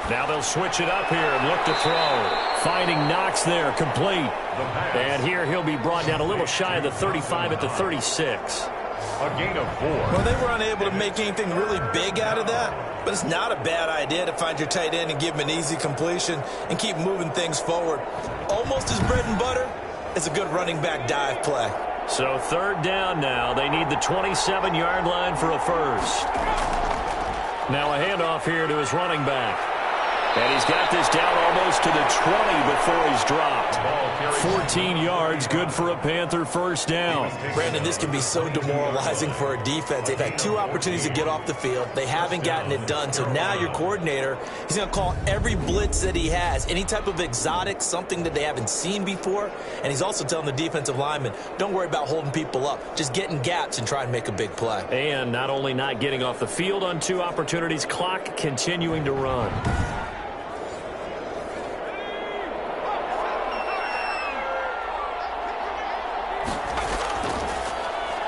Now they'll switch it up here and look to throw. Finding Knox there, complete. And here he'll be brought down a little shy of the 35 at the 36. A gain of 4. Well, they were unable to make anything really big out of that, but it's not a bad idea to find your tight end and give him an easy completion and keep moving things forward. Almost as bread and butter as a good running back dive play. So third down now. They need the 27-yard line for a first. Now a handoff here to his running back. And he's got this down almost to the 20 before he's dropped. 14 yards, good for a Panther first down. Brandon, this can be so demoralizing for a defense. They've had 2 opportunities to get off the field. They haven't gotten it done. So now your coordinator, he's going to call every blitz that he has, any type of exotic, something that they haven't seen before. And he's also telling the defensive lineman, don't worry about holding people up. Just get in gaps and try and make a big play. And not only not getting off the field on 2 opportunities, clock continuing to run.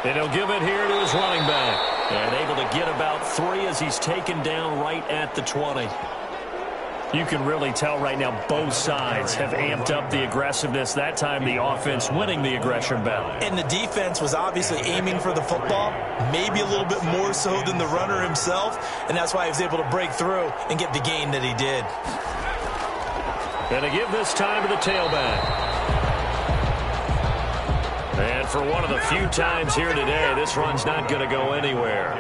And he'll give it here to his running back. And able to get about 3 as he's taken down right at the 20. You can really tell right now both sides have amped up the aggressiveness. That time the offense winning the aggression battle. And the defense was obviously aiming for the football, maybe a little bit more so than the runner himself. And that's why he was able to break through and get the gain that he did. And to give this time to the tailback. And for one of the few times here today, this run's not going to go anywhere.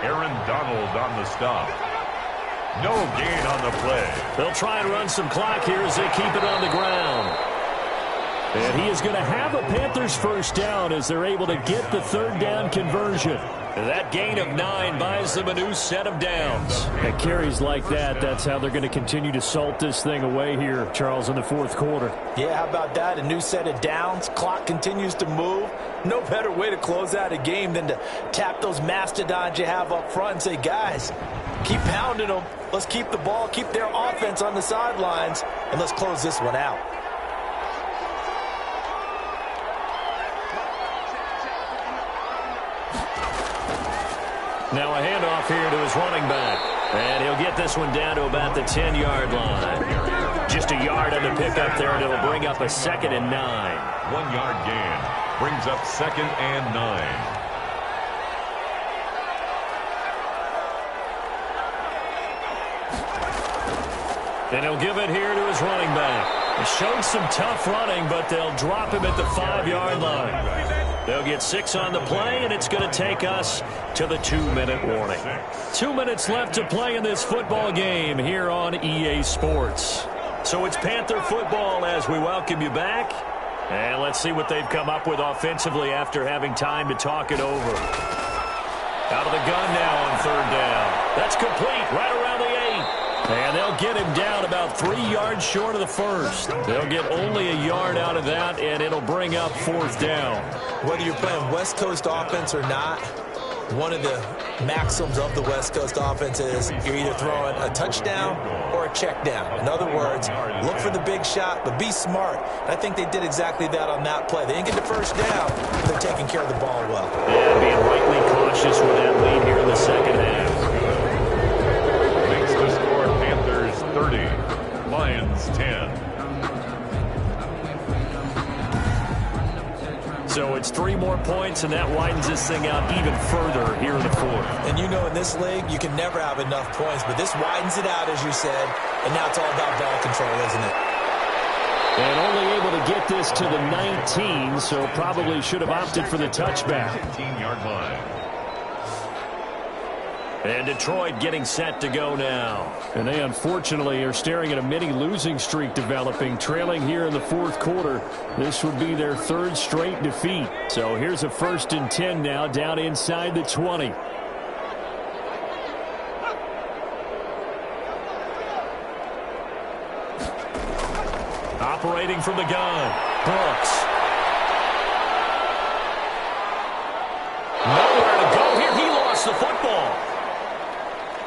Aaron Donald on the stop. No gain on the play. They'll try and run some clock here as they keep it on the ground. And he is going to have a Panthers first down as they're able to get the third down conversion. That gain of 9 buys them a new set of downs. At carries like that, that's how they're going to continue to salt this thing away here, Charles, in the fourth quarter. Yeah, how about that? A new set of downs. Clock continues to move. No better way to close out a game than to tap those mastodons you have up front and say, guys, keep pounding them. Let's keep the ball, keep their offense on the sidelines, and let's close this one out. Now a handoff here to his running back. And he'll get this one down to about the 10-yard line. Just a yard on the pickup there, and it'll bring up a 2nd and 9. 1-yard gain brings up 2nd and 9. And he'll give it here to his running back. He showed some tough running, but they'll drop him at the 5-yard line. They'll get 6 on the play, and it's going to take us to the 2-minute warning. 2 minutes left to play in this football game here on EA Sports. So it's Panther football as we welcome you back. And let's see what they've come up with offensively after having time to talk it over. Out of the gun now on third down. That's complete right around the 8. And they'll get him down about 3 yards short of the first. They'll get only a yard out of that, and it'll bring up 4th down. Whether you're playing West Coast offense or not, one of the maxims of the West Coast offense is you're either throwing a touchdown or a check down. In other words, look for the big shot, but be smart. And I think they did exactly that on that play. They didn't get the first down, but they're taking care of the ball well. Yeah, being rightly cautious with that lead here in the second half. Makes the score Panthers 30, Lions 10. So it's 3 more points, and that widens this thing out even further here in the fourth. And you know in this league, you can never have enough points, but this widens it out, as you said, and now it's all about ball control, isn't it? And only able to get this to the 19, so probably should have opted for the touchback. 15-yard line. And Detroit getting set to go now. And they unfortunately are staring at a mini losing streak developing, trailing here in the fourth quarter. This would be their 3rd straight defeat. So here's a 1st and 10 now down inside the 20. Operating from the gun, Brooks. Nowhere to go here. He lost the football.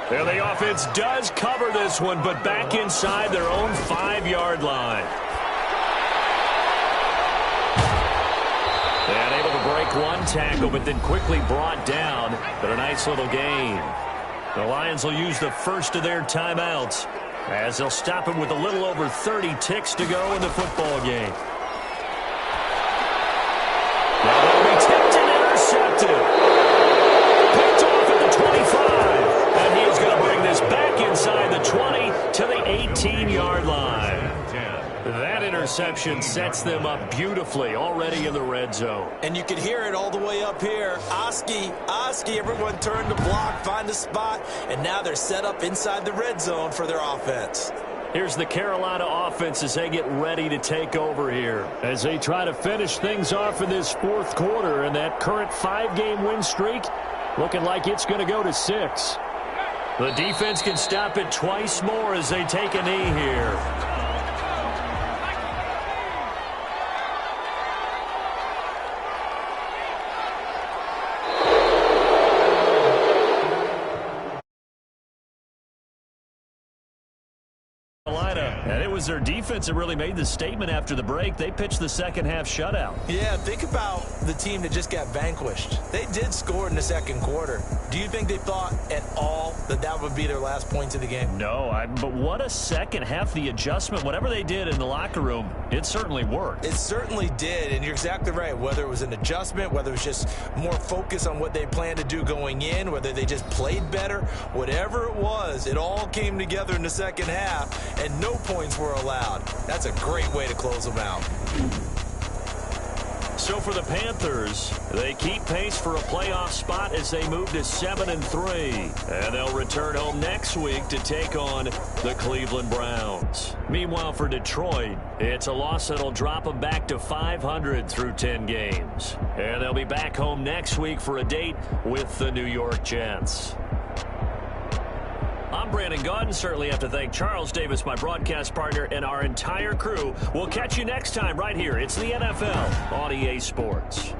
And the offense does cover this one, but back inside their own 5-yard line. And able to break one tackle, but then quickly brought down. But a nice little gain. The Lions will use the first of their timeouts as they'll stop him with a little over 30 ticks to go in the football game. Now they'll be tipped and intercepted. Picked off at the 25. And he is going to bring this back inside the 20 to the 18-yard line. That interception sets them up beautifully already in the red zone. And you can hear it all the way up here. Oski, everyone turned to block, find a spot, and now they're set up inside the red zone for their offense. Here's the Carolina offense as they get ready to take over here. As they try to finish things off in this fourth quarter, and that current 5-game win streak looking like it's going to go to 6. The defense can stop it twice more as they take a knee here. And it was their defense that really made the statement after the break. They pitched the second-half shutout. Yeah, think about the team that just got vanquished. They did score in the second quarter. Do you think they thought at all that that would be their last points of the game? No, but what a second half. The adjustment, whatever they did in the locker room, it certainly worked. It certainly did, and you're exactly right. Whether it was an adjustment, whether it was just more focus on what they planned to do going in, whether they just played better, whatever it was, it all came together in the second half, and no points were allowed. That's a great way to close them out. So for the Panthers, they keep pace for a playoff spot as they move to 7-3. And they'll return home next week to take on the Cleveland Browns. Meanwhile, for Detroit, it's a loss that'll drop them back to 500 through 10 games. And they'll be back home next week for a date with the New York Jets. I'm Brandon Gaudin. Certainly have to thank Charles Davis, my broadcast partner, and our entire crew. We'll catch you next time right here. It's the NFL on EA Sports.